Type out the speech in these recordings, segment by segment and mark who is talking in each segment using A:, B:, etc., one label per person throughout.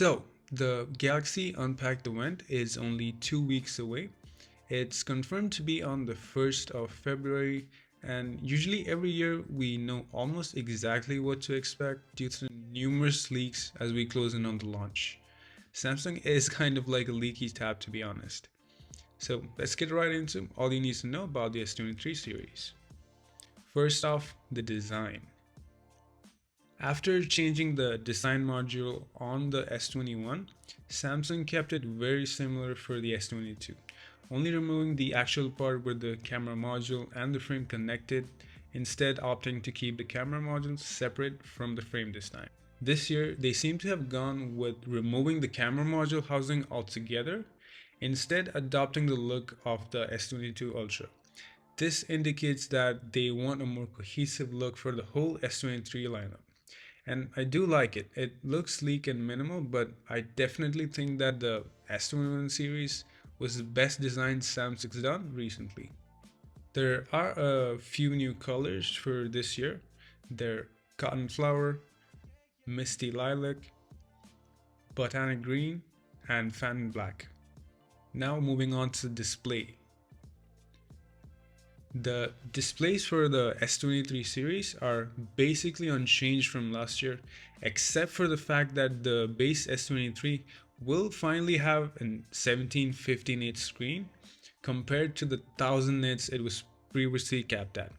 A: So, the Galaxy Unpacked event is only 2 weeks away. It's confirmed to be on the 1st of February, and usually every year we know almost exactly what to expect due to numerous leaks as we close in on the launch. Samsung is kind of like a leaky tap, to be honest. So, let's get right into all you need to know about the S23 series. First off, the design. After changing the design module on the S21, Samsung kept it very similar for the S22, only removing the actual part where the camera module and the frame connected, instead opting to keep the camera module separate from the frame this time. This year, they seem to have gone with removing the camera module housing altogether, instead adopting the look of the S22 Ultra. This indicates that they want a more cohesive look for the whole S23 lineup. And I do like it. It looks sleek and minimal, but I definitely think that the S21 series was the best design Samsung's done recently. There are a few new colors for this year. They're cotton flower, misty lilac, botanic green, and phantom black. Now moving on to display. The displays for the S23 series are basically unchanged from last year, except for the fact that the base S23 will finally have a 1750 nit screen compared to the 1000 nits it was previously capped at,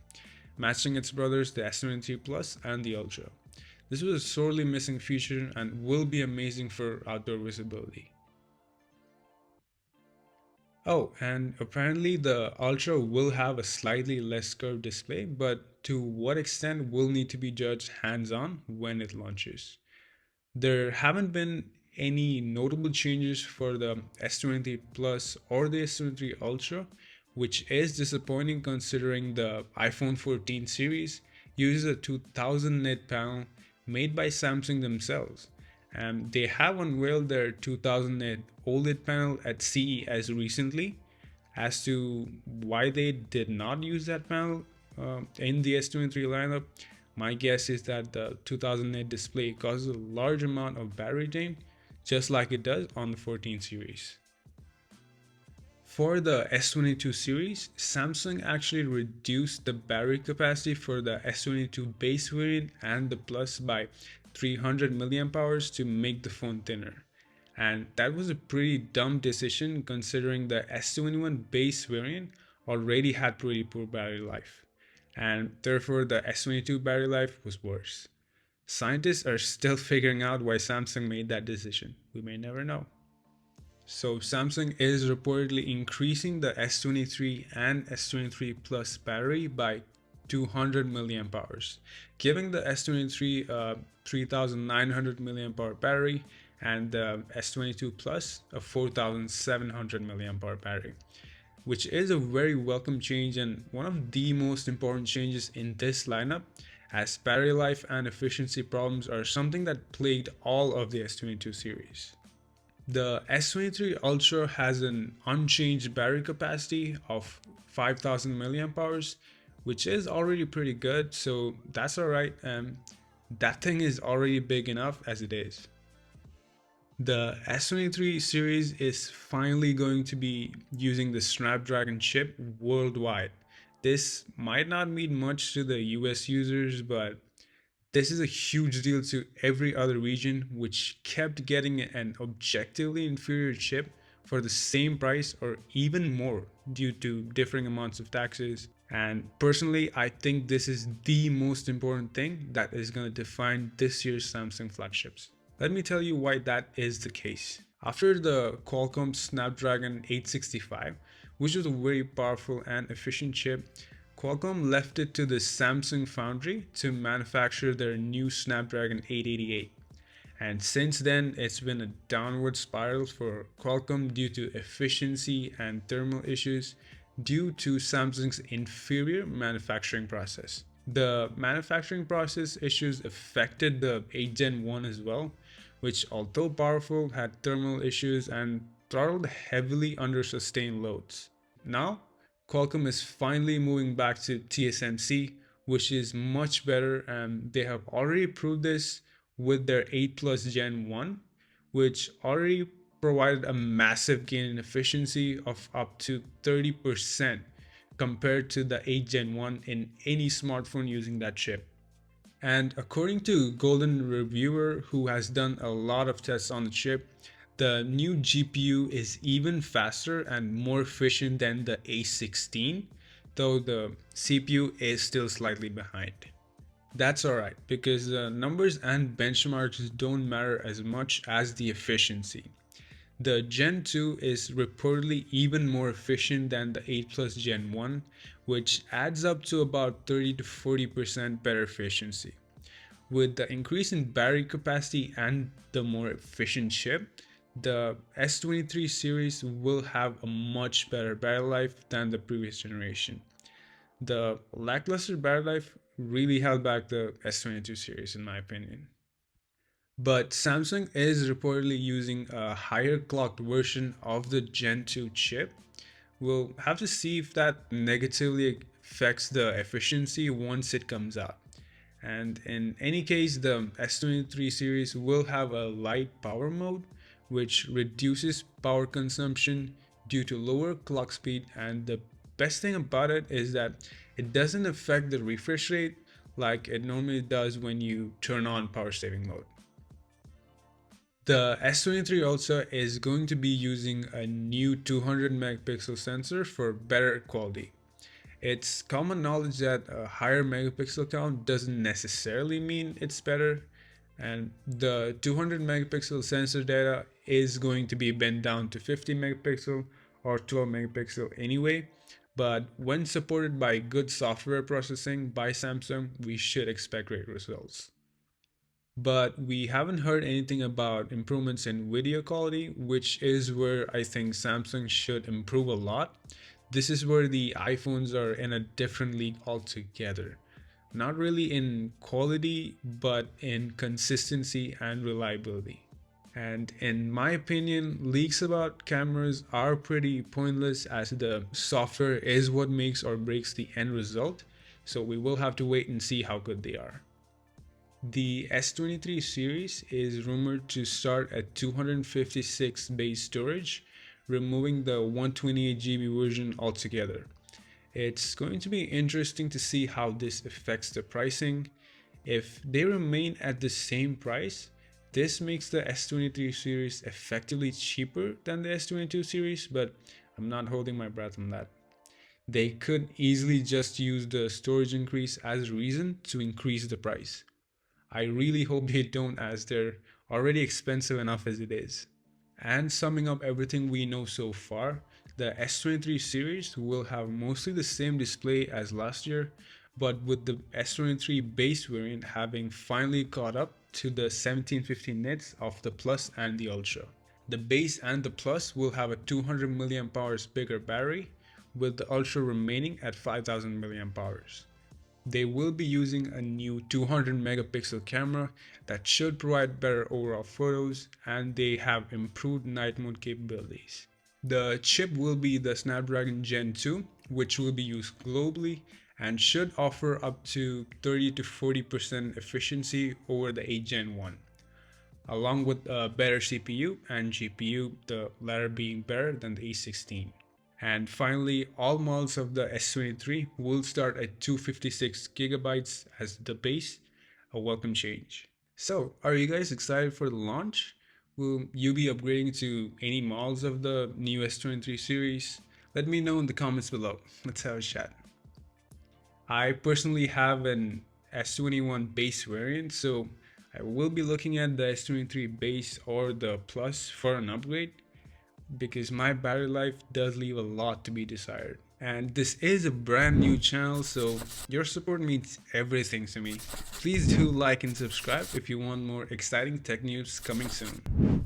A: matching its brothers the S23 Plus and the Ultra. This was a sorely missing feature and will be amazing for outdoor visibility. Oh, and apparently the Ultra will have a slightly less curved display, but to what extent will need to be judged hands-on when it launches. There haven't been any notable changes for the S23 Plus or the S23 Ultra, which is disappointing considering the iPhone 14 series uses a 2000 nit panel made by Samsung themselves, and they have unveiled their 2000 nit OLED panel at CES recently. As to why they did not use that panel in the S23 lineup, my guess is that the 2000 nit display causes a large amount of battery drain, just like it does on the 14 series. For the S22 series, Samsung actually reduced the battery capacity for the S22 base variant and the Plus by 300 milliamp hours to make the phone thinner. And that was a pretty dumb decision considering the S21 base variant already had pretty poor battery life, and therefore the S22 battery life was worse. Scientists are still figuring out why Samsung made that decision. We may never know. So Samsung is reportedly increasing the S23 and S23 Plus battery by 200 milliamp hours, giving the S23 3900 milliamp hour battery and the S22 Plus a 4700 milliamp hour battery, which is a very welcome change and one of the most important changes in this lineup, as battery life and efficiency problems are something that plagued all of the S22 series. The S23 Ultra has an unchanged battery capacity of 5000 milliamp hours, which is already pretty good, so that's alright. That thing is already big enough as it is. The S23 series is finally going to be using the Snapdragon chip worldwide. This might not mean much to the US users, but this is a huge deal to every other region, which kept getting an objectively inferior chip for the same price or even more due to differing amounts of taxes. And personally, I think this is the most important thing that is going to define this year's Samsung flagships. Let me tell you why that is the case. After the Qualcomm Snapdragon 865, which was a very powerful and efficient chip, Qualcomm left it to the Samsung foundry to manufacture their new Snapdragon 888. And since then, it's been a downward spiral for Qualcomm due to efficiency and thermal issues due to Samsung's inferior manufacturing process. The manufacturing process issues affected the 8 Gen 1 as well, which although powerful had thermal issues and throttled heavily under sustained loads. Now, Qualcomm is finally moving back to TSMC, which is much better, and they have already proved this with their 8 Plus Gen 1, which already provided a massive gain in efficiency of up to 30% compared to the 8 Gen 1 in any smartphone using that chip. And according to Golden Reviewer, who has done a lot of tests on the chip, the new GPU is even faster and more efficient than the A16, though the CPU is still slightly behind. That's alright, because the numbers and benchmarks don't matter as much as the efficiency. The Gen 2 is reportedly even more efficient than the 8 Plus Gen 1, which adds up to about 30 to 40% better efficiency. With the increase in battery capacity and the more efficient chip, the S23 series will have a much better battery life than the previous generation. The lackluster battery life really held back the S22 series, in my opinion. But Samsung is reportedly using a higher clocked version of the Gen 2 chip. We'll have to see if that negatively affects the efficiency once it comes out. And in any case, the S23 series will have a light power mode, which reduces power consumption due to lower clock speed. And the best thing about it is that it doesn't affect the refresh rate like it normally does when you turn on power saving mode. The S23 Ultra is going to be using a new 200 megapixel sensor for better quality. It's common knowledge that a higher megapixel count doesn't necessarily mean it's better, and the 200 megapixel sensor data is going to be bent down to 50 megapixel or 12 megapixel anyway, but when supported by good software processing by Samsung, we should expect great results. But we haven't heard anything about improvements in video quality, which is where I think Samsung should improve a lot. This is where the iPhones are in a different league altogether. Not really in quality, but in consistency and reliability. And in my opinion, leaks about cameras are pretty pointless as the software is what makes or breaks the end result. So we will have to wait and see how good they are. The S23 series is rumored to start at 256 base storage, removing the 128 GB version altogether. It's going to be interesting to see how this affects the pricing. If they remain at the same price, this makes the S23 series effectively cheaper than the S22 series, but I'm not holding my breath on that. They could easily just use the storage increase as a reason to increase the price. I really hope they don't, as they're already expensive enough as it is. And summing up everything we know so far, the S23 series will have mostly the same display as last year, but with the S23 base variant having finally caught up to the 1750 nits of the Plus and the Ultra. The base and the Plus will have a 200 mAh bigger battery, with the Ultra remaining at 5000 mAh. They will be using a new 200 megapixel camera that should provide better overall photos, and they have improved night mode capabilities. The chip will be the Snapdragon Gen 2, which will be used globally and should offer up to 30 to 40% efficiency over the 8 Gen 1, along with a better CPU and GPU, the latter being better than the A16. And finally, all models of the S23 will start at 256 gigabytes as the base, a welcome change. So, are you guys excited for the launch? Will you be upgrading to any models of the new S23 series? Let me know in the comments below. Let's have a chat. I personally have an S21 base variant, so I will be looking at the S23 base or the Plus for an upgrade, because my battery life does leave a lot to be desired. And this is a brand new channel, so your support means everything to me. Please do like and subscribe if you want more exciting tech news coming soon.